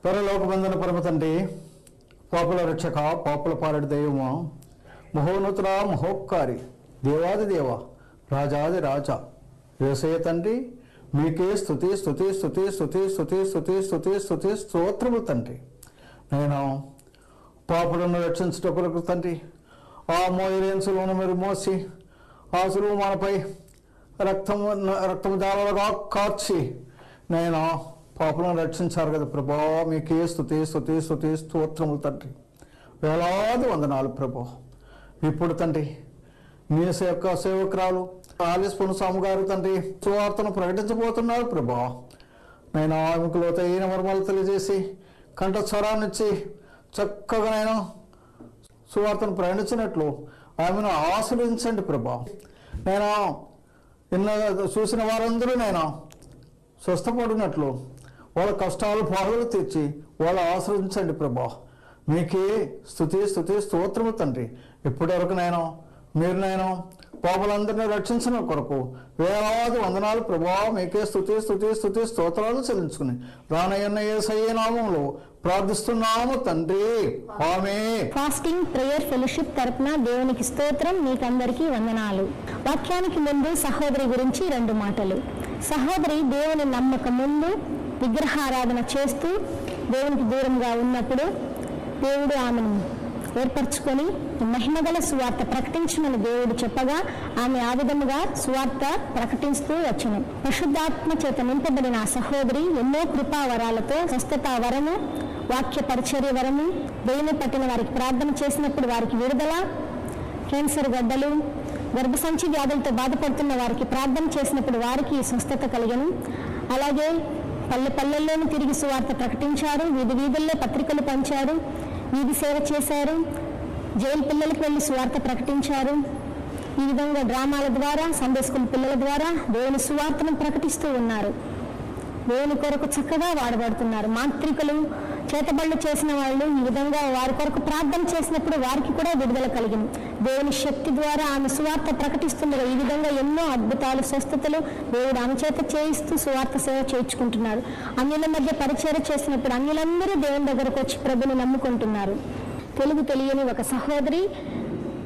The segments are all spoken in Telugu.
పరలోకబంధన పరమ తండ్రి, పాపుల రక్షక, పాపుల పాలడి దైవమా, మహోన్నతుల మహోపకారి, దేవాది దేవ, రాజాది రాజా, యేసయ్య తండ్రి, మీకే స్తుతి స్తుతి స్తుతి స్తుతి స్తుతి స్తుతి స్తుతి స్తుతి స్తోత్రము తండ్రి. నేను పాపులను రక్షించటకు తండ్రి, ఆ మోయలేని సులువును మీరు మోసి, ఆ సులువు మనపై రక్తము జాలలుగా కార్చి నేను పాపులను రక్షించారు కదా ప్రభా. మీకే స్తుతి స్తుతి స్తుతి స్తోత్రములు తండ్రి. వేలాది వందనాలు ప్రభా. ఇప్పుడు తండ్రి మీ యొక్క సేవకురాలు ఆలిస్పును స్వామి గారు తండ్రి సువార్తను ప్రకటించబోతున్నారు ప్రభా. నేను ఆమెకు లోతైన మర్మాలు తెలియజేసి కంఠస్వరాన్నిచ్చి చక్కగా నేను సువార్తను ప్రకటించినట్లు ఆమెను ఆశీర్వదించండి ప్రభా. నేను చూసిన వారందరూ నేను స్వస్థపడినట్లు వాళ్ళ కష్టాలు బాధలు తీర్చి వాళ్ళు ఆశ్రయించండి ప్రభా. మీకే స్తుతి స్తుతి స్తోత్రము తండ్రి. ఇప్పటివరకు మీరు పాపులందరినీ రక్షించిన కొరకు వేలాది వందనాలు ప్రభా. మీకే స్తుతి స్తుతి స్తుతి స్తోత్రాలు చెల్లించుకుని రానయ్యన్న యేసయ్య నామములో ప్రార్థిస్తున్నాము తండ్రి, ఆమేన్. ఫాస్టింగ్ ప్రేయర్ ఫెలోషిప్ తరపున దేవునికి స్తోత్రం. మీకందరికీ వందనాలు. వాక్యానికి ముందు సహోదరి గురించి 2 మాటలు. సహోదరి దేవుని నమ్మక ముందు విగ్రహారాధన చేస్తూ దేవునికి దూరంగా ఉన్నప్పుడు దేవుడు ఆమెను ఏర్పరచుకొని మహిమగల సువార్త ప్రకటించమని దేవుడు చెప్పగా ఆమె ఆ విధముగా సువార్త ప్రకటిస్తూ వచ్చును. పరిశుద్ధాత్మ చేత నింపబడిన ఆ సహోదరి ఎన్నో కృపా వరాలతో స్వస్థత వరము, వాక్య పరిచర్య వరము, దేవుని పట్టిన వారికి ప్రార్థన చేసినప్పుడు వారికి విడుదల, క్యాన్సర్ గడ్డలు, గర్భసంచి వ్యాధులతో బాధపడుతున్న వారికి ప్రార్థన చేసినప్పుడు వారికి స్వస్థత కలిగను. అలాగే పల్లెల్లోనూ తిరిగి సువార్త ప్రకటించారు, వీధి వీధుల్లో పత్రికలు పంచారు, వీధి సేవ చేశారు, జైలు పిల్లలకు వెళ్ళి సువార్త ప్రకటించారు. ఈ విధంగా డ్రామాల ద్వారా, సండే స్కూల్ పిల్లల ద్వారా దేవుని సువార్తను ప్రకటిస్తూ ఉన్నారు. దేవుని కొరకు చక్కగా వాడబడుతున్నారు. మాంత్రికులు, చేతబళ్ళు చేసిన వాళ్ళు ఈ విధంగా వారి కొరకు ప్రార్థన చేసినప్పుడు వారికి కూడా విడుదల కలిగింది. దేవుని శక్తి ద్వారా ఆమె సువార్త ప్రకటిస్తున్నారు. ఈ విధంగా ఎన్నో అద్భుతాలు, స్వస్థతలు దేవుడు ఆమె చేత చేయిస్తూ సువార్త సేవ చేయించుకుంటున్నారు. అన్యుల మధ్య పరిచర్య చేసినప్పుడు అన్యులందరూ దేవుని దగ్గరకు వచ్చి ప్రభుని నమ్ముకుంటున్నారు. తెలుగు తెలియని ఒక సహోదరి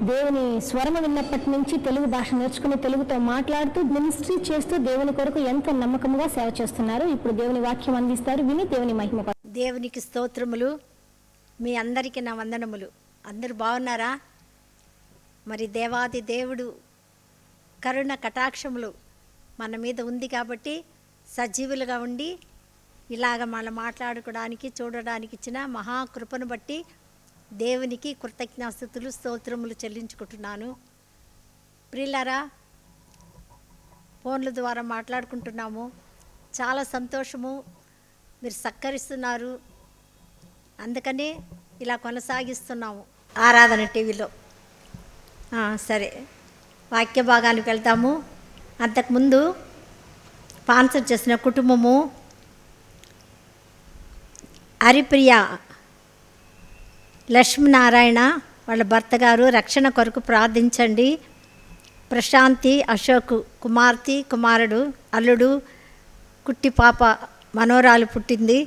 దేవుని స్వరము విన్నప్పటి నుంచి తెలుగు భాష నేర్చుకుని తెలుగుతో మాట్లాడుతూ మినిస్ట్రీ చేస్తూ దేవుని కొరకు ఎంతో నమ్మకంగా సేవ చేస్తున్నారు. ఇప్పుడు దేవుని వాక్యం అందిస్తారు, విని దేవుని మహిమ. దేవునికి స్తోత్రములు. మీ అందరికీ నా వందనములు. అందరూ బాగున్నారా? మరి దేవాది దేవుడు కరుణ కటాక్షములు మన మీద ఉంది కాబట్టి సజీవులుగా ఉండి ఇలాగ మనం మాట్లాడుకోవడానికి, చూడడానికి ఇచ్చిన మహాకృపను బట్టి దేవునికి కృతజ్ఞాస్తుతులు, స్తోత్రములు చెల్లించుకుంటున్నాను. ప్రియులారా, ఫోన్ల ద్వారా మాట్లాడుకుంటున్నాము. చాలా సంతోషము. మీరు సత్కరిస్తున్నారు, అందుకని ఇలా కొనసాగిస్తున్నాము ఆరాధన టీవీలో. సరే, వాక్య భాగానికి వెళ్తాము. అంతకుముందు స్పాన్సర్ చేసిన కుటుంబము హరిప్రియ లక్ష్మీనారాయణ వాళ్ళ భర్త గారు రక్షణ కొరకు ప్రార్థించండి. ప్రశాంతి అశోక్ కుమార్తె, కుమారుడు, అల్లుడు, కుట్టి పాప మనోరాలు పుట్టింది.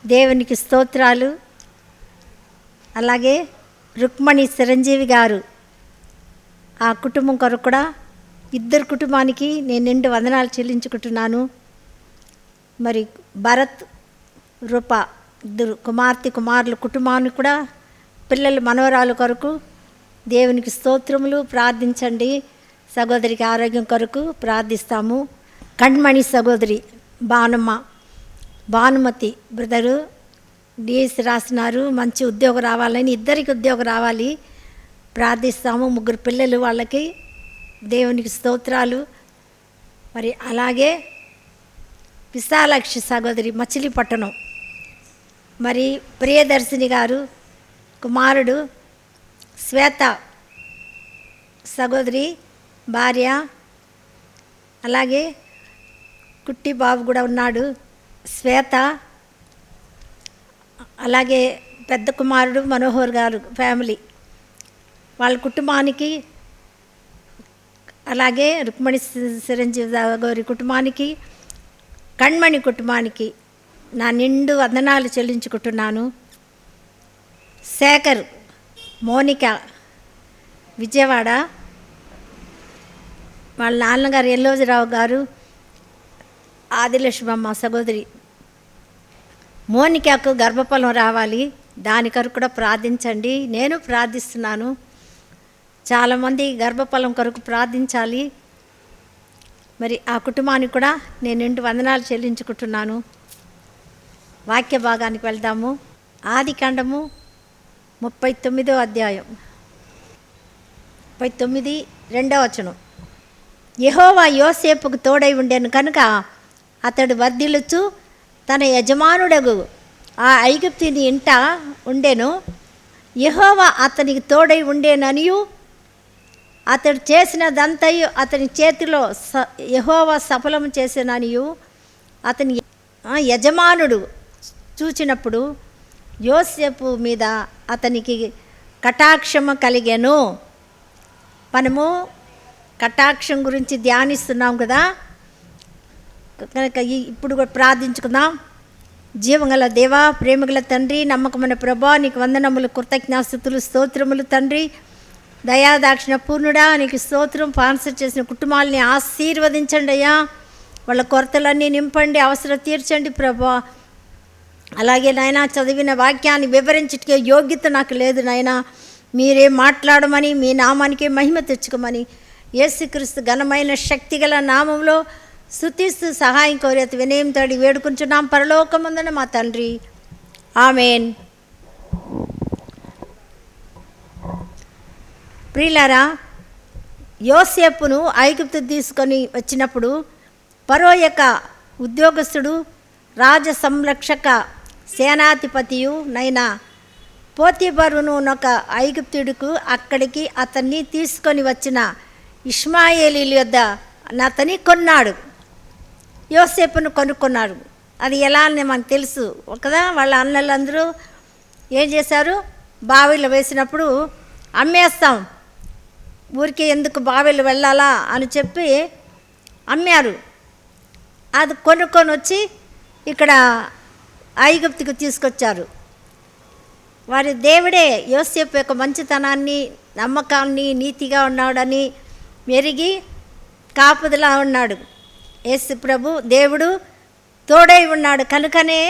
దేవునికి స్తోత్రాలు. అలాగే రుక్మణి చిరంజీవి గారు, ఆ కుటుంబం కొరకు కూడా 2 కుటుంబానికి నేను 2 వందనాలు చెల్లించుకుంటున్నాను. మరి భరత్, రూప 2 కుమార్తె, కుమారులు కుటుంబానికి కూడా పిల్లలు, మనవరాలు కొరకు దేవునికి స్తోత్రములు. ప్రార్థించండి. సహోదరికి ఆరోగ్యం కొరకు ప్రార్థిస్తాము. కణ్మణి సహోదరి భానుమతి బ్రదరు డిఎస్ రాసినారు. మంచి ఉద్యోగం రావాలని, 2 ఉద్యోగం రావాలి ప్రార్థిస్తాము. 3 పిల్లలు వాళ్ళకి. దేవునికి స్తోత్రాలు. మరి అలాగే విశాలాక్షి సహోదరి మచిలీపట్నం, మరి ప్రియదర్శిని గారు కుమారుడు, శ్వేత సహోదరి భార్య, అలాగే కుట్టి బాబు కూడా ఉన్నాడు, శ్వేత, అలాగే పెద్ద కుమారుడు మనోహర్ గారు ఫ్యామిలీ వాళ్ళ కుటుంబానికి, అలాగే రుక్మణి చిరంజీవి గారి కుటుంబానికి, కణ్మణి కుటుంబానికి నా నిండు వందనాలు చెల్లించుకుంటున్నాను. శేఖర్, మోనిక విజయవాడ, వాళ్ళ నాన్నగారు ఎల్లోజీరావు గారు, ఆదిలక్ష్మమ్మ సహోదరి. మోనికకు గర్భఫలం రావాలి, దాని కొరకు కూడా ప్రార్థించండి. నేను ప్రార్థిస్తున్నాను. చాలామంది గర్భఫలం కొరకు ప్రార్థించాలి. మరి ఆ కుటుంబానికి కూడా నేను నిండు వందనాలు చెల్లించుకుంటున్నాను. వాక్య భాగానికి వెళ్దాము. ఆదికాండము 39వ అధ్యాయం 39 2వ వచనం. యెహోవా యోసేపుకు తోడై ఉండెను కనుక అతడు వర్ధిల్లుచు తన యజమానుడగు ఆ ఐగుప్తుని ఇంట ఉండెను. యెహోవా అతనికి తోడై ఉండేననియు అతడు చేసినదంతయు అతని చేతిలో యెహోవా సఫలము చేసిననియు అతని యజమానుడు చూచినప్పుడు యోసేపు మీద అతనికి కటాక్షము కలిగెను. మనము కటాక్షం గురించి ధ్యానిస్తున్నాం కదా, కనుక ఇప్పుడు కూడా ప్రార్థించుకుందాం. జీవగల దేవా, ప్రేమగల తండ్రి, నమ్మకమైన ప్రభా, నీకు వందనములు, కృతజ్ఞాస్తుతులు, స్తోత్రములు తండ్రి. దయాదాక్షిణ పూర్ణుడా, నీకు స్తోత్రం. స్పాన్సర్ చేసిన కుటుంబాలని ఆశీర్వదించండి అయ్యా. వాళ్ళ కొరతలన్నీ నింపండి, అవసరం తీర్చండి ప్రభా. అలాగే నాయన, చదివిన వాక్యాన్ని వివరించటే యోగ్యత నాకు లేదు నాయన. మీరే మాట్లాడమని, మీ నామానికే మహిమ తెచ్చుకోమని యేసుక్రీస్తు ఘనమైన శక్తిగల నామంలో స్తుతిస్తూ సహాయం కోరేత వినయంతో వేడుకుంటున్నాం పరలోకమందున మా తండ్రి. ఆమేన్. ప్రియులారా, యోసేపును ఐగుప్తు తీసుకొని వచ్చినప్పుడు ఫరో యొక్క ఉద్యోగస్తుడు, రాజ సంరక్షక సేనాధిపతియు నైనా పోతీఫరును ఒక ఐగుప్తుడుకు అక్కడికి అతన్ని తీసుకొని వచ్చిన ఇష్మాయేలీల యొద్ద అతని కొన్నాడు. యోసేపును కొనుక్కున్నాడు. అది ఎలా అని మనకు తెలుసు కదా. వాళ్ళ అన్నలందరూ ఏం చేశారు, బావిలో వేసినప్పుడు అమ్మేస్తాం, ఊరికి ఎందుకు బావిలో వెళ్ళాలా అని చెప్పి అమ్మారు. అది కొనుక్కొని వచ్చి ఇక్కడ ఐగుప్తుకు తీసుకొచ్చారు. వారి దేవుడే యోసేపు యొక్క మంచితనాన్ని, నమ్మకాన్ని, నీతిగా ఉన్నాడని మెరిగి కాపుదలా ఉన్నాడు. యేసు ప్రభు దేవుడు తోడై ఉన్నాడు కనుకనే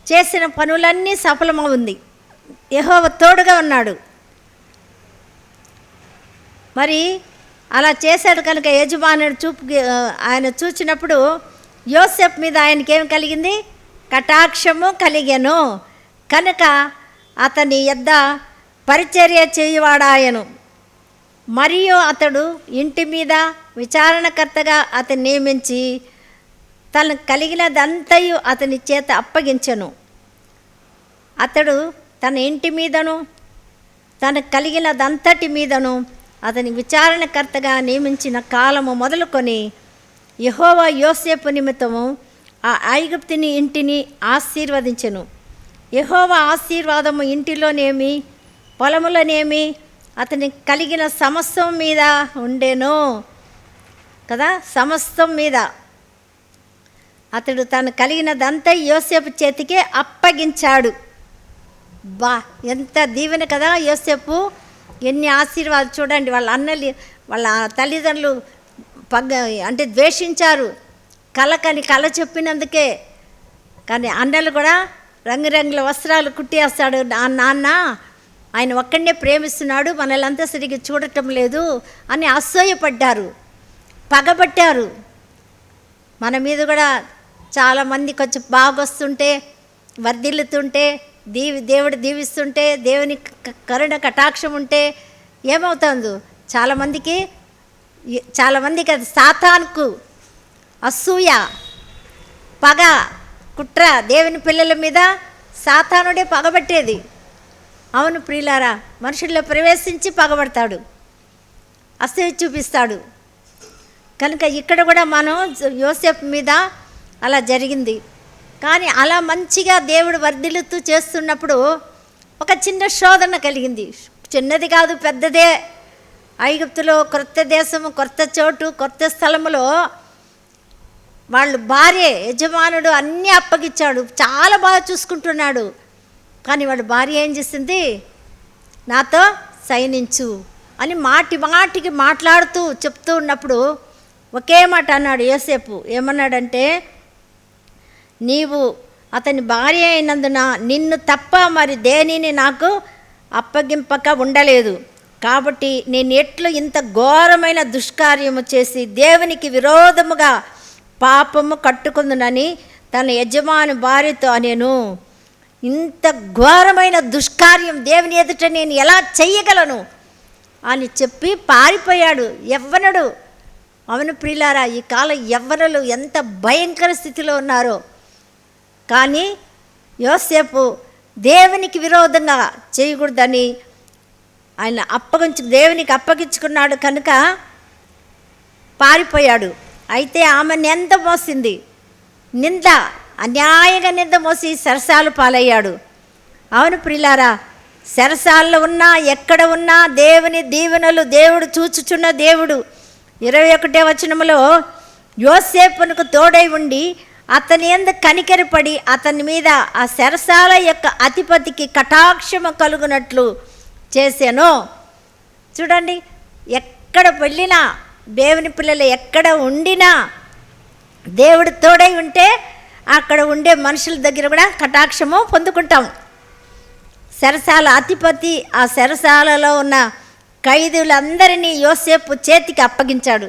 చేసిన పనులన్నీ సఫలమవుంది. యెహోవా తోడుగా ఉన్నాడు. మరి అలా చేశాడు కనుక యజమానుడు ఆయన చూచినప్పుడు యోసేపు మీద ఆయనకేం కలిగింది, కటాక్షము కలిగెను. కనుక అతని యొద్ద పరిచర్య చేయువాడాయను. మరియు అతడు ఇంటి మీద విచారణకర్తగా అతన్ని నియమించి తనకు కలిగినదంతయు అతని చేత అప్పగించెను. అతడు తన ఇంటి మీదను తనకు కలిగినదంతటి మీదను అతని విచారణకర్తగా నియమించిన కాలము మొదలుకొని యెహోవా యోసేపు నిమిత్తము ఆ ఐగుప్తుని ఇంటిని ఆశీర్వదించెను. యెహోవా ఆశీర్వాదము ఇంటిలోనేమి పొలములోనేమి అతనికి కలిగిన సమస్తం మీద ఉండెను కదా. సమస్తం మీద అతడు తను కలిగినదంతా యోసేపు చేతికే అప్పగించాడు. బా, ఎంత దీవెన కదా. యోసేపు ఎన్ని ఆశీర్వాదాలు చూడండి. వాళ్ళ అన్నలు, వాళ్ళ తల్లిదండ్రులు అంటే ద్వేషించారు, కళకని కళ చెప్పినందుకే. కానీ అన్నలు కూడా రంగురంగుల వస్త్రాలు కుట్టేస్తాడు. నాన్న ఆయన ఒక్కడనే ప్రేమిస్తున్నాడు, మనలంతా సరిగ్గా చూడటం లేదు అని అసూయపడ్డారు, పగబట్టారు. మన మీద కూడా చాలామంది కొంచెం బాగొస్తుంటే, వర్ధిల్లుతుంటే, దేవుడు దీవిస్తుంటే, దేవుని కరుణ కటాక్షం ఉంటే ఏమవుతుందో చాలామందికి అది సాతానుకు అసూయ, పగ, కుట్ర. దేవుని పిల్లల మీద సాతానుడే పగబట్టేది. అవును ప్రియులారా, మనుషుల్లో ప్రవేశించి పగబడతాడు, అసూయ చూపిస్తాడు. కనుక ఇక్కడ కూడా మనం యోసేపు మీద అలా జరిగింది. కానీ అలా మంచిగా దేవుడు వర్ధిల్లుతూ చేస్తున్నప్పుడు ఒక చిన్న శోధన కలిగింది. చిన్నది కాదు, పెద్దదే. ఐగుప్తులో కొత్త దేశము, కొత్త చోటు, కొత్త స్థలములో వాళ్ళు భార్య యజమానుడు అన్నీ అప్పగిచ్చాడు, చాలా బాగా చూసుకుంటున్నాడు. కానీ వాళ్ళ భార్య ఏం చేసింది? నాతో సైనించు అని మాటికి మాట్లాడుతూ చెప్తూ ఉన్నప్పుడు ఒకే మాట అన్నాడు యోసేపు. ఏమన్నాడంటే, నీవు అతని భార్య అయినందున నిన్ను తప్ప మరి దేనిని నాకు అప్పగింపక ఉండలేదు. కాబట్టి నేను ఎట్లు ఇంత ఘోరమైన దుష్కార్యము చేసి దేవునికి విరోధముగా పాపము కట్టుకుందునని తన యజమాని భార్యతో అనేను. ఇంత ఘోరమైన దుష్కార్యం దేవుని ఎదుట నేను ఎలా చెయ్యగలను అని చెప్పి పారిపోయాడు యవ్వనుడు. అవును ప్రియులారా, ఈ కాలం యవ్వనులు ఎంత భయంకర స్థితిలో ఉన్నారో. కానీ యోసేపు దేవునికి విరోధంగా చేయకూడదని ఆయన దేవునికి అప్పగించుకున్నాడు కనుక పారిపోయాడు. అయితే ఆమె నింద మోసింది, అన్యాయంగా నింద మోసి సరసాలు పాలయ్యాడు. అవును ప్రియులారా, సరసాల్లో ఉన్నా ఎక్కడ ఉన్నా దేవుని దీవెనలు దేవుడు చూచుచున్న దేవుడు. 21వ వచనములో యోసేపునకు తోడై ఉండి అతని యందు కనికరపడి అతని మీద ఆ సరసాల యొక్క అధిపతికి కటాక్షము కలుగునట్లు చేశాను. చూడండి, ఎక్కడ వెళ్ళినా దేవుని పిల్లలు ఎక్కడ ఉండినా దేవుడు తోడై ఉంటే అక్కడ ఉండే మనుషుల దగ్గర కూడా కటాక్షము పొందుకుంటాం. సరసాల అధిపతి ఆ సరసాలలో ఉన్న ఖైదీలందరినీ యోసేపు చేతికి అప్పగించాడు.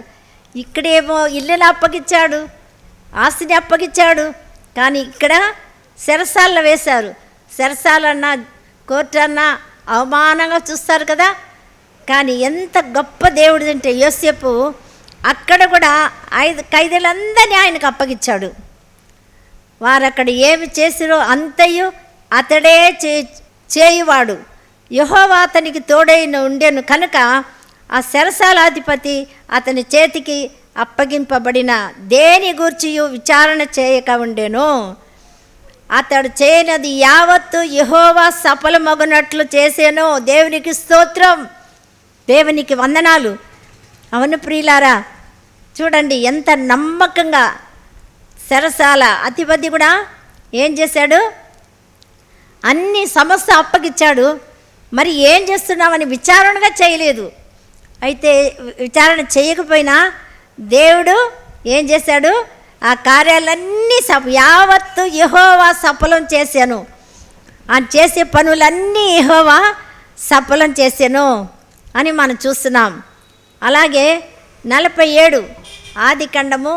ఇక్కడేమో ఇల్లుని అప్పగించాడు, ఆస్తిని అప్పగించాడు. కానీ ఇక్కడ సరసాల్లో వేశారు. సరసాలన్నా కోర్టు అన్నా అవమానంగా చూస్తారు కదా. కానీ ఎంత గొప్ప దేవుడు అంటే యోసేపు అక్కడ కూడా ఖైదీలందరినీ ఆయనకు అప్పగించాడు. వారు అక్కడ ఏమి చేసిరో అంతయు అతడే చేయువాడు. యెహోవా అతనికి తోడైన ఉండెను కనుక ఆ సరసాలాధిపతి అతని చేతికి అప్పగింపబడిన దేని గూర్చియు విచారణ చేయక ఉండెను. అతడు చేయనది యావత్తు యెహోవా సఫలమగునట్లు చేసేను. దేవునికి స్తోత్రం, దేవునికి వందనాలు. అవును ప్రియులారా, చూడండి ఎంత నమ్మకంగా సరసాల అధిపతి కూడా ఏం చేశాడు? అన్ని సమస్య అప్పగిచ్చాడు. మరి ఏం చేస్తున్నామని విచారణగా చేయలేదు. అయితే విచారణ చేయకపోయినా దేవుడు ఏం చేశాడు? ఆ కార్యాలన్నీ యావత్తు యెహోవా సఫలం చేశాను. ఆ చేసే పనులన్నీ యెహోవా సఫలం చేశాను అని మనం చూస్తున్నాం. అలాగే 47 ఆదికాండము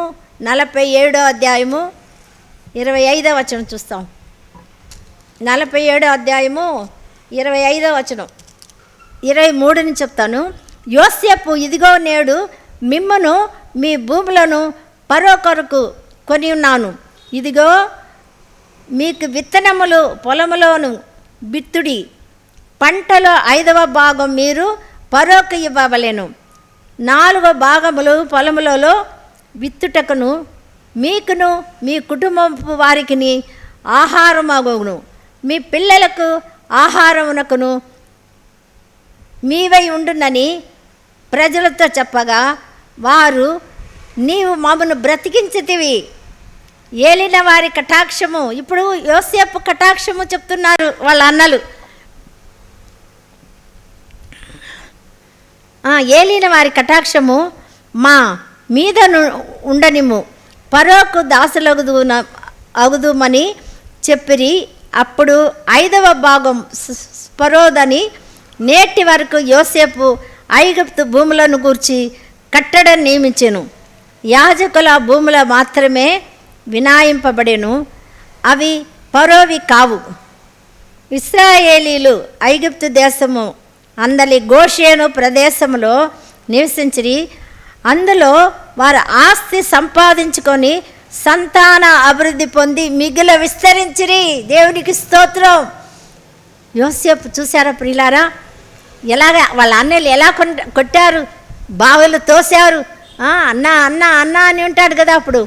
47వ అధ్యాయము 25వ వచనం చూస్తాం. 47వ అధ్యాయము 25వ వచనం 23ని చెప్తాను. యోసేపు, ఇదిగో నేడు మిమ్మును మీ భూములను ఫరో కొరకు కొని ఉన్నాను. ఇదిగో మీకు విత్తనములు పొలములోను బిత్తుడి, పంటలో 5వ భాగం మీరు ఫరోకు ఇవ్వవలెను. 4వ భాగములు పొలములలో విత్తుటకును మీకును మీ కుటుంబపు వారికి ఆహారమగును, మీ పిల్లలకు ఆహారమునకును మీవై ఉండునని ప్రజలతో చెప్పగా వారు, నీవు మమ్మను బ్రతికించితివి. ఏలిన వారి కటాక్షము, ఇప్పుడు యోసేపు కటాక్షము చెప్తున్నారు వాళ్ళ అన్నలు. ఏలిన వారి కటాక్షము మా మీద ఉండనిము, ఫరోకు దాసులగుదుమని చెప్పిరి. అప్పుడు 5వ భాగం ఫరోదని నేటి వరకు యోసేపు ఐగుప్తు భూములను గూర్చి కట్టడ నియమించెను. యాజకుల భూముల మాత్రమే వినాయింపబడెను, అవి ఫరోవి కావు. ఇశ్రాయేలీలు ఐగుప్తు దేశము అందలి గోషేను ప్రదేశంలో నివసించిరి. అందులో వారు ఆస్తి సంపాదించుకొని సంతాన అభివృద్ధి పొంది మిగుల విస్తరించిరి. దేవునికి స్తోత్రం. యోసేపు చూశారా ప్రియులారా, ఎలాగ వాళ్ళ అన్నయ్యలు ఎలా కొట్టారు, బావులు తోశారు. అన్న అన్న అన్న అని ఉంటాడు కదా, అప్పుడు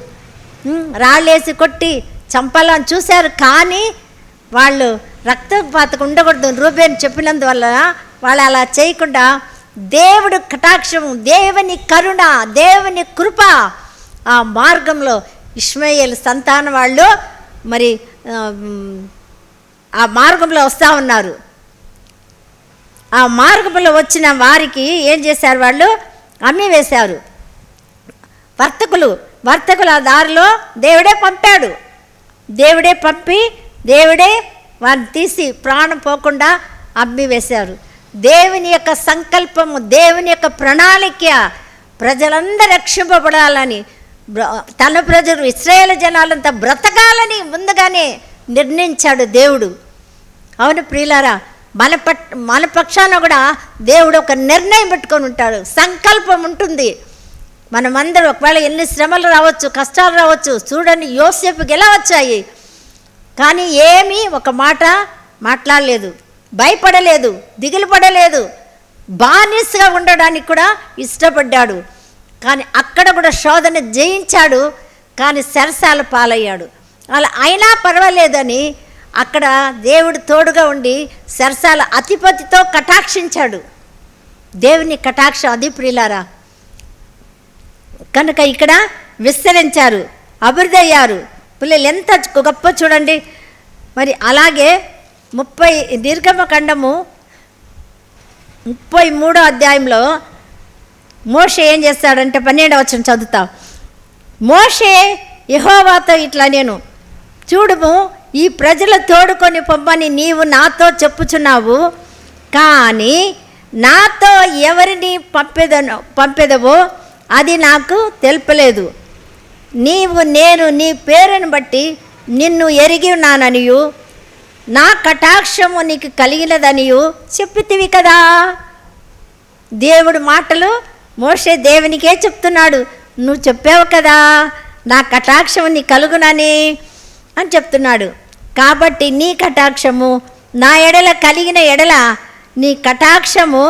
రాళ్ళేసి కొట్టి చంపాలని చూశారు. కానీ వాళ్ళు రక్తపాతకు ఉండకూడదు రూబేన్ చెప్పినందువల్ల వాళ్ళు అలా చేయకుండా దేవుడు కటాక్షం, దేవుని కరుణ, దేవుని కృప ఆ మార్గంలో ఇష్మాయేలు సంతానం వాళ్ళు మరి ఆ మార్గంలో వస్తూ ఉన్నారు. ఆ మార్గంలో వచ్చిన వారికి ఏం చేశారు? వాళ్ళు అమ్మి వేశారు. వర్తకులు ఆ దారిలో దేవుడే పంపాడు. దేవుడే పంపి దేవుడే వారిని తీసి ప్రాణం పోకుండా అమ్మి వేశారు. దేవుని యొక్క సంకల్పము, దేవుని యొక్క ప్రణాళిక ప్రజలందరూ రక్షింపబడాలని, తన ప్రజలు ఇశ్రాయేలు జనాలంతా బ్రతకాలని ముందుగానే నిర్ణయించాడు దేవుడు. అవును ప్రియులారా, మన పక్షాన కూడా దేవుడు ఒక నిర్ణయం పెట్టుకొని ఉంటాడు, సంకల్పం ఉంటుంది. మనమందరం ఒకవేళ ఎన్ని శ్రమలు రావచ్చు, కష్టాలు రావచ్చు. చూడండి, యోసేపుకి ఎలా వచ్చాయి, కానీ ఏమీ ఒక మాట మాట్లాడలేదు, భయపడలేదు, దిగులు పడలేదు, బానిసగా ఉండడానికి కూడా ఇష్టపడ్డాడు. కానీ అక్కడ కూడా శోధన జయించాడు, కానీ చెరసాల పాలయ్యాడు. అలా అయినా పర్వాలేదని అక్కడ దేవుడు తోడుగా ఉండి చెరసాల అధిపతితో కటాక్షించాడు. దేవుని కటాక్షం అది ప్రియులారా. కనుక ఇక్కడ విస్తరించారు, అభివృద్ధి అయ్యారు. పిల్లలు ఎంత గొప్ప చూడండి. మరి అలాగే నిర్గమకాండము 33వ అధ్యాయంలో మోషే ఏం చేస్తాడంటే 12వ వచనం చదువుతా. మోషే యెహోవాతో ఇట్లా, నేను చూడుము, ఈ ప్రజల తోడుకొని పొమ్మని నీవు నాతో చెప్పుచున్నావు, కానీ నాతో ఎవరిని పంపెదవో అది నాకు తెలుపలేదు. నేను నీ పేరును బట్టి నిన్ను ఎరిగి ఉన్నాననియు నా కటాక్షము నీకు కలిగినదనియు చెప్పితివి కదా. దేవుడు మాటలు మోషే దేవునికే చెప్తున్నాడు. నువ్వు చెప్పావు కదా నా కటాక్షము నీ కలుగునని అని చెప్తున్నాడు. కాబట్టి నీ కటాక్షము నా ఎడల కలిగిన ఎడల, నీ కటాక్షము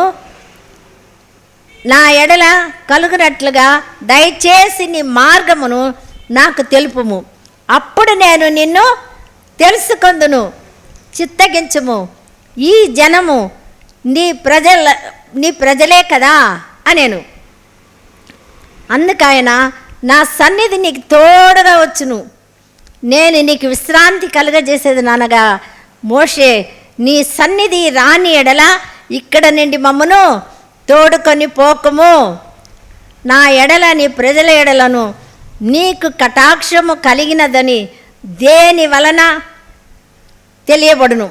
నా ఎడల కలుగునట్లుగా దయచేసి నీ మార్గమును నాకు తెలుపుము, అప్పుడు నేను నిన్ను తెలుసుకొందును. చిత్తగించుము, ఈ జనము నీ ప్రజలే కదా అనేను. అందుకైనా నా సన్నిధి నీకు తోడుగా వచ్చును, నేను నీకు విశ్రాంతి కలుగజేసేది నానగా, మోషే నీ సన్నిధి రాని ఎడల ఇక్కడ నుండి మమ్మను తోడుకొని పోకము. నా ఎడల నీ ప్రజల ఎడలను నీకు కటాక్షము కలిగినదని దేని వలన తెలియబడును,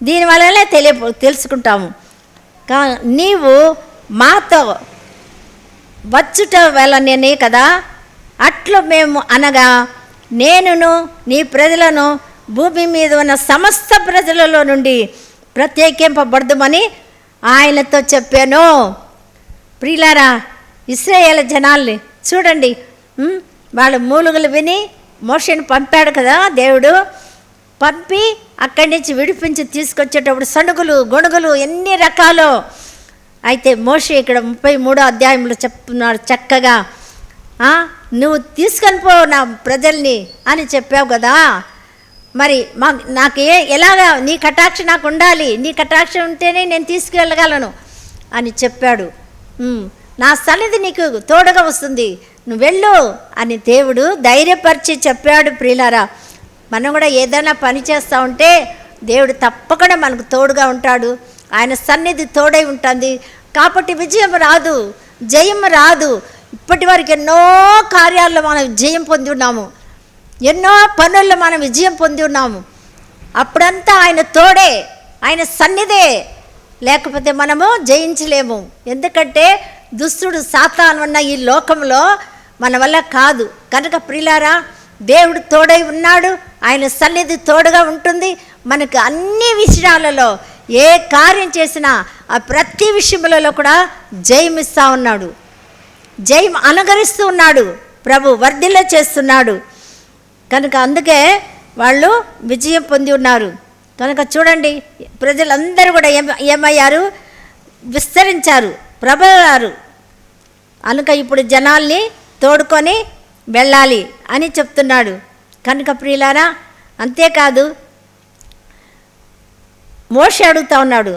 దీని వలనే తెలుసుకుంటాము. నీవు మాతో వచ్చుట వలనే కదా, అట్లు మేము అనగా నేనును నీ ప్రజలను భూమి మీద ఉన్న సమస్త ప్రజలలో నుండి ప్రత్యేకింపబడదుమని ఆయనతో చెప్పాను. ప్రియులారా, ఇశ్రాయేలు జనాల్ని చూడండి, వాళ్ళ మూలుగులు విని మోషేని పంపాడు కదా దేవుడు. పంపి అక్కడి నుంచి విడిపించి తీసుకొచ్చేటప్పుడు సణుగులు గొణుగులు ఎన్ని రకాలు. అయితే మోషే ఇక్కడ 33వ అధ్యాయంలో చెప్తున్నాడు చక్కగా, నువ్వు తీసుకొని పో నా ప్రజల్ని అని చెప్పావు కదా, మరి నాకు ఎలాగా నీ కటాక్షం నాకు ఉండాలి, నీ కటాక్షం ఉంటేనే నేను తీసుకువెళ్ళగలను అని చెప్పాడు. నా సన్నిధి నీకు తోడుగా వస్తుంది, నువ్వు వెళ్ళు అని దేవుడు ధైర్యపరిచి చెప్పాడు. ప్రియులారా, మనం కూడా ఏదైనా పని చేస్తూ ఉంటే దేవుడు తప్పకుండా మనకు తోడుగా ఉంటాడు, ఆయన సన్నిధి తోడై ఉంటుంది. కాబట్టి విజయం రాదు, జయం రాదు. ఇప్పటి వరకు ఎన్నో కార్యాల్లో మనం విజయం పొంది ఉన్నాము, ఎన్నో పనుల్లో మనం విజయం పొంది ఉన్నాము. అప్పుడంతా ఆయన తోడే, ఆయన సన్నిధే, లేకపోతే మనము జయించలేము. ఎందుకంటే దుష్టుడు సాతాను ఉన్న ఈ లోకంలో మన వల్ల కాదు. కనుక ప్రియులారా, దేవుడు తోడై ఉన్నాడు, ఆయన సన్నిధి తోడుగా ఉంటుంది. మనకు అన్ని విషయాలలో ఏ కార్యం చేసినా ఆ ప్రతి విషయములలో కూడా జయం ఇస్తూ ఉన్నాడు, జయం అనుగరిస్తూ ఉన్నాడు, ప్రభు వర్ధిల్ల చేస్తున్నాడు. కనుక అందుకే వాళ్ళు విజయం పొంది ఉన్నారు. కనుక చూడండి, ప్రజలందరూ కూడా ఏమయ్యారు? విస్తరించారు, ప్రభావారు. కనుక ఇప్పుడు జనాల్ని తోడుకొని వెళ్ళాలి అని చెప్తున్నాడు. కనుక ప్రియులారా, అంతేకాదు మోషే అడుగుతా ఉన్నాడు,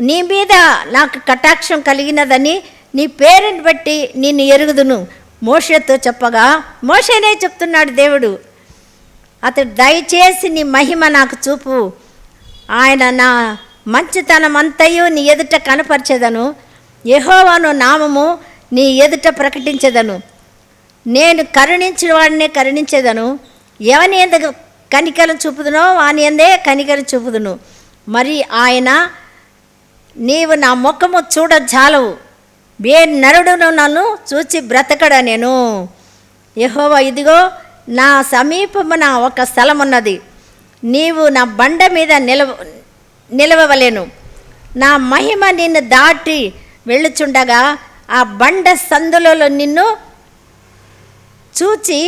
నీ మీద నాకు కటాక్షం కలిగినదని నీ పేరుని బట్టి నిన్ను ఎరుగుదును, మోషేతో చెప్పగా మోషేనే చెప్తున్నాడు దేవుడు, అతడు దయచేసి నీ మహిమ నాకు చూపు, ఆయన నా మంచితనం అంతయు నీ ఎదుట కనపరిచెదను, యెహోవాను నామము నీ ఎదుట ప్రకటించెదను, నేను కరుణించిన వాడినే కరుణించేదను, ఎవని ఎందుకు కనికరం చూపుదునో వాని ఎందే కనికరం చూపుదును, మరి ఆయన నీవు నా ముఖము చూడజాలవు, ఏ నరుడును నన్ను చూచి బ్రతకడా నేను. యెహోవా ఇదిగో నా సమీపమున ఒక స్థలం ఉన్నది, నీవు నా బండ మీద నిలవవలేను, నా మహిమ నిన్ను దాటి వెళ్ళుచుండగా ఆ బండ సందులలో నిన్ను చూచి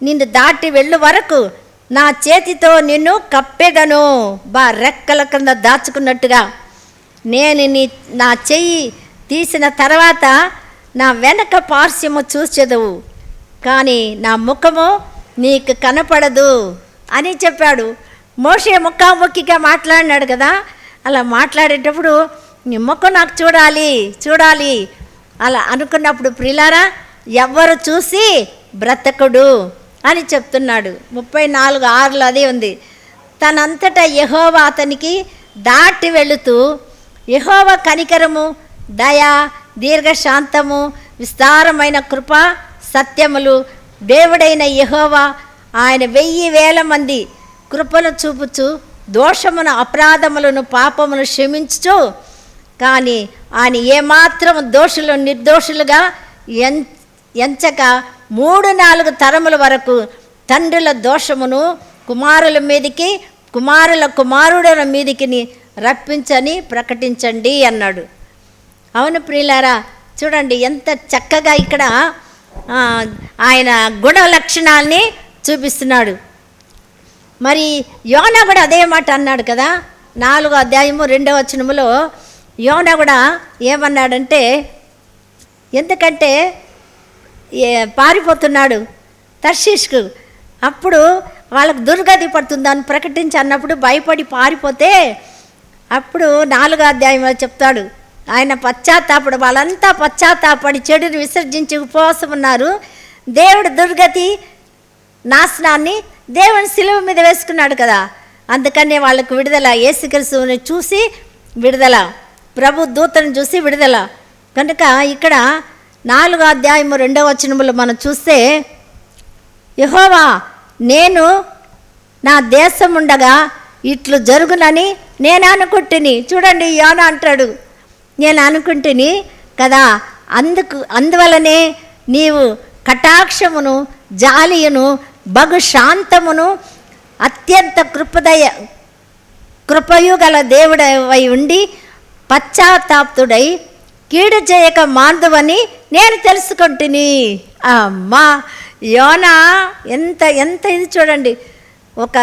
నిన్ను దాటి వెళ్ళు వరకు నా చేతితో నిన్ను కప్పెదను, రెక్కల కింద దాచుకున్నట్టుగా. నేను నా చెయ్యి తీసిన తర్వాత నా వెనక పార్శ్వము చూచెదవు, కానీ నా ముఖము నీకు కనపడదు అని చెప్పాడు. మోషే ముఖాముఖిగా మాట్లాడినాడు కదా, అలా మాట్లాడేటప్పుడు నీ ముఖం నాకు చూడాలి అలా అనుకున్నప్పుడు ప్రియులారా, ఎవ్వరు చూసి బ్రతకుడు అని చెప్తున్నాడు. 34:6 అదే ఉంది. తనంతటా యెహోవా అతనికి దాటి వెళుతూ యెహోవా కనికరము, దయ, దీర్ఘశాంతము, విస్తారమైన కృప, సత్యములు, దేవుడైన యెహోవా ఆయన 1000 మంది కృపను చూపుచు దోషమును, అపరాధములను, పాపమును క్షమించుచు, కానీ ఆయన ఏమాత్రం దోషులు నిర్దోషులుగా ఎంచక 3-4 తరముల వరకు తండ్రుల దోషమును కుమారుల మీదికి, కుమారుల కుమారుడుల మీదికి రప్పించని ప్రకటించండి అన్నాడు. అవును ప్రియులారా, చూడండి ఎంత చక్కగా ఇక్కడ ఆయన గుణ లక్షణాలని చూపిస్తున్నాడు. మరి యోనా కూడా అదే మాట అన్నాడు కదా, 4వ అధ్యాయము 2వ వచనములో యోనా కూడా ఏమన్నాడంటే, ఎందుకంటే పారిపోతున్నాడు తర్షీష్కు, అప్పుడు వాళ్ళకు దుర్గతి పడుతుందని ప్రకటించి అన్నప్పుడు భయపడి పారిపోతే, అప్పుడు 4వ అధ్యాయంలో చెప్తాడు ఆయన పశ్చాత్తాపడు, వాళ్ళంతా పశ్చాత్తాపడి చెడుని విసర్జించి ఉపవాసం ఉన్నారు. దేవుడు దుర్గతి నాశనాన్ని దేవుని శిలువ మీద వేసుకున్నాడు కదా, అందుకనే వాళ్ళకు విడుదల, యేసుక్రీస్తుని చూసి విడుదల, ప్రభు దూతను చూసి విడుదల. కనుక ఇక్కడ 4వ అధ్యాయము 2వ వచనములో మనం చూస్తే, యెహోవా నేను నా దేశం ఉండగా ఇట్లు జరుగునని నేను అనుకుంటుని. చూడండి యోనా అంటాడు, నేను అనుకుంటుని కదా, అందువలనే నీవు కటాక్షమును, జాలియును, బగు శాంతమును, అత్యంత కృపయు గల దేవుడవై ఉండి పశ్చాత్తాప్తుడై కీడు చేయక మాందువని నేను తెలుసుకుంటుని. అమ్మా యోనా ఎంత ఇది చూడండి, ఒక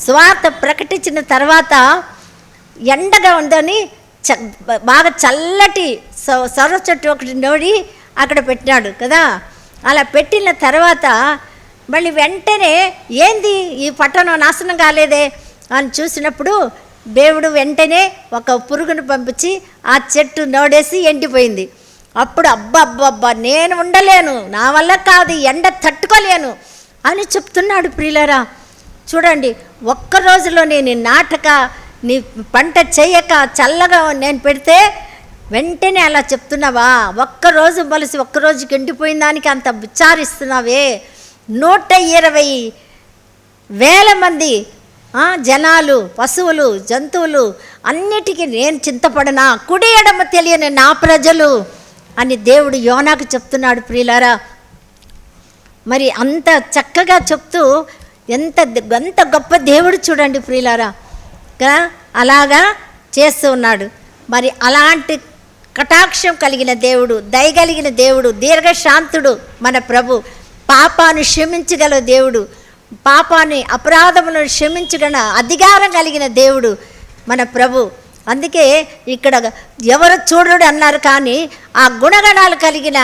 స్వార్థ ప్రకటించిన తర్వాత ఎండగా ఉందని బాగా చల్లటి సొర చెట్టు ఒకటి నోడి అక్కడ పెట్టినాడు కదా, అలా పెట్టిన తర్వాత మళ్ళీ వెంటనే ఏంది ఈ పట్టణం నాశనం కాలేదే అని చూసినప్పుడు దేవుడు వెంటనే ఒక పురుగును పంపించి ఆ చెట్టు నోడేసి ఎండిపోయింది. అప్పుడు అబ్బా నేను ఉండలేను, నా వల్ల కాదు, ఎండ తట్టుకోలేను అని చెప్తున్నాడు. ప్రియులారా చూడండి, ఒక్క రోజులో నేను నాటక నీ పంట చేయక చల్లగా నేను పెడితే వెంటనే అలా చెప్తున్నావా, ఒక్కరోజు మలిసి ఒక్కరోజుకి ఎండిపోయిన దానికి అంత విచారిస్తున్నావే. 120,000 మంది జనాలు, పశువులు, జంతువులు అన్నిటికీ నేను చింతపడనా, కుడి ఎడమ తెలియని నా ప్రజలు అని దేవుడు యోనాకు చెప్తున్నాడు. ప్రియులారా మరి అంత చక్కగా చెప్తూ ఎంత గొప్ప దేవుడు చూడండి ప్రియులారా, అలాగా చేస్తూ ఉన్నాడు. మరి అలాంటి కటాక్షం కలిగిన దేవుడు, దయగలిగిన దేవుడు, దీర్ఘశాంతుడు మన ప్రభు, పాపాన్ని క్షమించగల దేవుడు, పాపాన్ని అపరాధములను క్షమించగల అధికారం కలిగిన దేవుడు మన ప్రభు. అందుకే ఇక్కడ ఎవరు చూడడు అన్నారు, కానీ ఆ గుణగణాలు కలిగిన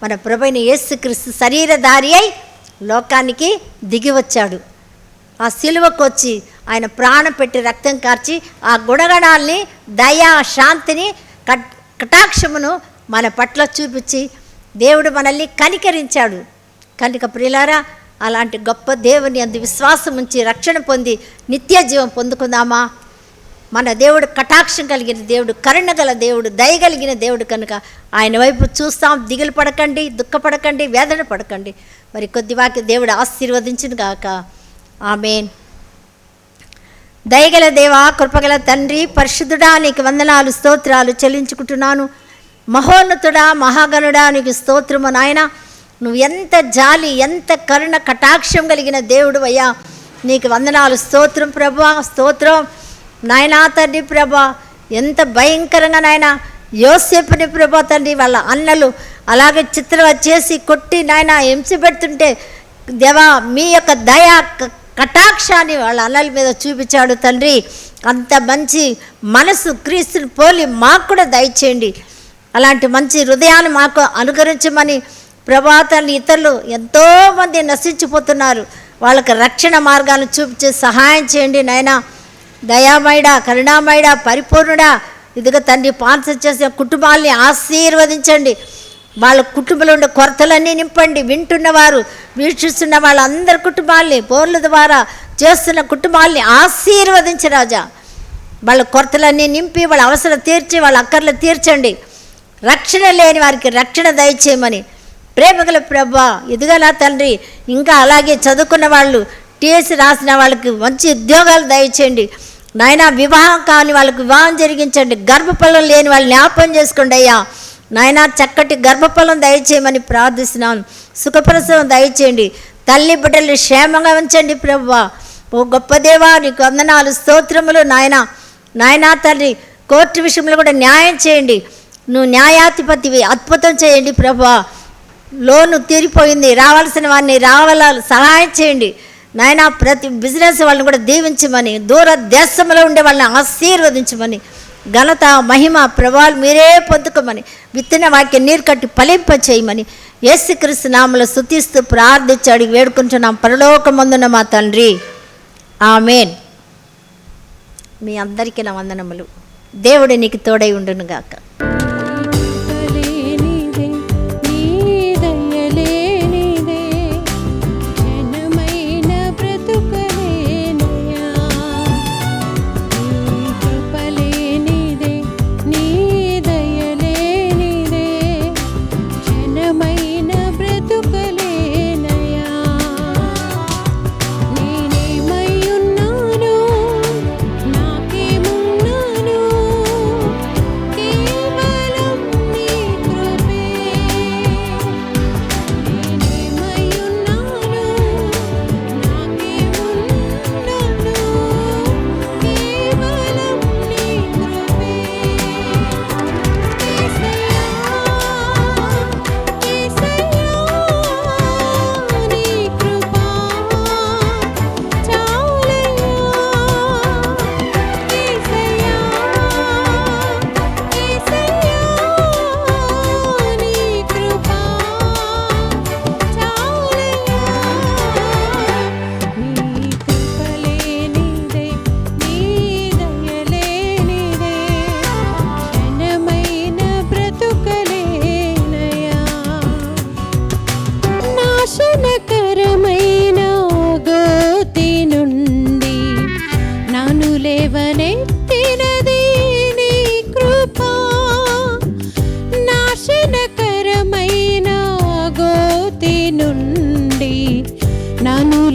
మన ప్రభువైన యేసుక్రీస్తు శరీరధారి అయి లోకానికి దిగి వచ్చాడు. ఆ సిలువకు వచ్చి ఆయన ప్రాణం పెట్టి రక్తం కార్చి ఆ గుణగణాల్ని, దయా శాంతిని, కటాక్షమును మన పట్ల చూపించి దేవుడు మనల్ని కనికరించాడు. కనుక ప్రియులారా, అలాంటి గొప్ప దేవుని అందు విశ్వాసం ఉంచి రక్షణ పొంది నిత్య జీవం పొందుకుందామా? మన దేవుడు కటాక్షం కలిగిన దేవుడు, కరుణ గల దేవుడు, దయగలిగిన దేవుడు. కనుక ఆయన వైపు చూస్తాం. దిగులు పడకండి, దుఃఖపడకండి, వేదన పడకండి. మరి కొద్ది వాక్య దేవుడు ఆశీర్వదించును గాక. ఆమేన్. దయగల దేవా, కృపగల తండ్రి, పరిశుద్ధుడా, నీకు వందనాలు స్తోత్రాలు చెల్లించుకుంటున్నాను. మహోన్నతుడా, మహాగణుడా, నీకు స్తోత్రము నాయన. నువ్వు ఎంత జాలి, ఎంత కరుణ కటాక్షం కలిగిన దేవుడు అయ్యా. నీకు వందనాలు. స్తోత్రం ప్రభువా, స్తోత్రం నాయనా తండ్రి. ప్రభా, ఎంత భయంకరంగా నాయన యోసేపుని ప్రభా తండ్రి వాళ్ళ అన్నలు అలాగే చిత్రం చేసి కొట్టి నాయన హింస పెడుతుంటే దేవా, మీ యొక్క దయ కటాక్షాన్ని వాళ్ళ అన్నల మీద చూపించాడు తండ్రి. అంత మంచి మనసు క్రీస్తుని పోలి మాకు కూడా దయచేయండి. అలాంటి మంచి హృదయాన్ని మాకు అనుకరించమని ప్రభా తండ్రి. ఇతరులు ఎంతోమంది నశించిపోతున్నారు, వాళ్ళకి రక్షణ మార్గాలను చూపించే సహాయం చేయండి నాయన. దయామయుడా, కరుణామయుడా, పరిపూర్ణుడా, ఇదిగో తండ్రి స్పాన్సర్ చేసిన కుటుంబాల్ని ఆశీర్వదించండి. వాళ్ళ కుటుంబంలో ఉండే కొరతలన్నీ నింపండి. వింటున్నవారు, వీక్షిస్తున్న వాళ్ళందరి కుటుంబాల్ని, ఫోన్ల ద్వారా చేస్తున్న కుటుంబాల్ని ఆశీర్వదించి రాజా. వాళ్ళ కొరతలన్నీ నింపి వాళ్ళ అవసరం తీర్చి వాళ్ళ అక్కర్లు తీర్చండి. రక్షణ లేని వారికి రక్షణ దయచేయమని ప్రేమగల ప్రభా. ఇదిగా నా తండ్రి, ఇంకా అలాగే చదువుకున్న వాళ్ళు, టీఎస్సీ రాసిన వాళ్ళకి మంచి ఉద్యోగాలు దయచేయండి నాయన. వివాహం కాని వాళ్ళకి వివాహం జరిగించండి. గర్భఫలం లేని వాళ్ళు జ్ఞాపకం చేసుకోండి అయ్యా నాయన. చక్కటి గర్భఫలం దయచేయమని ప్రార్థిస్తున్నాను. సుఖప్రసవం దయచేయండి. తల్లి బిడ్డలు క్షేమంగా ఉంచండి ప్రభువా. ఓ గొప్ప దేవా, నీకు వందనాలు స్తోత్రములు నాయన. నాయనా తండ్రి, కోర్టు విషయంలో కూడా న్యాయం చేయండి. నువ్వు న్యాయాధిపతివి, అద్భుతం చేయండి ప్రభువా. లోను తీరిపోయింది, రావాల్సిన వారిని సహాయం చేయండి నాయన. ప్రతి బిజినెస్ వాళ్ళని కూడా దీవించమని, దూర దేశంలో ఉండే వాళ్ళని ఆశీర్వదించమని, ఘనత మహిమ ప్రభావాలు మీరే పొందుకోమని, విత్తన వాక్య నీరు కట్టి ఫలింప చేయమని యేసుక్రీస్తు నామములో స్తుతిస్తూ ప్రార్థించి అడిగి వేడుకుంటున్నాం పరలోకమందున మా తండ్రి. ఆమేన్. మీ అందరికీ నా వందనములు. దేవుడు నీకు తోడై ఉండునుగాక.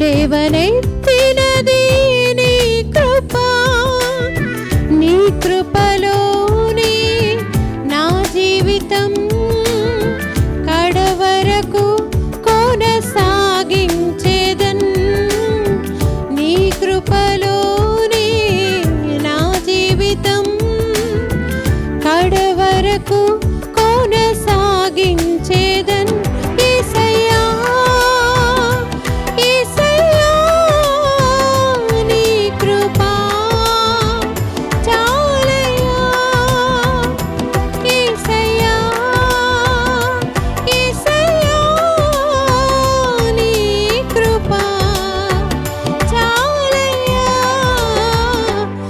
లేవనెత్తినది నీ కృప, నీ కృపలోనే నా జీవితం కడవరకు కొనసాగించేదన్. నీ కృపలోనే నా జీవితం కడవరకు కొనసాగించేదన్.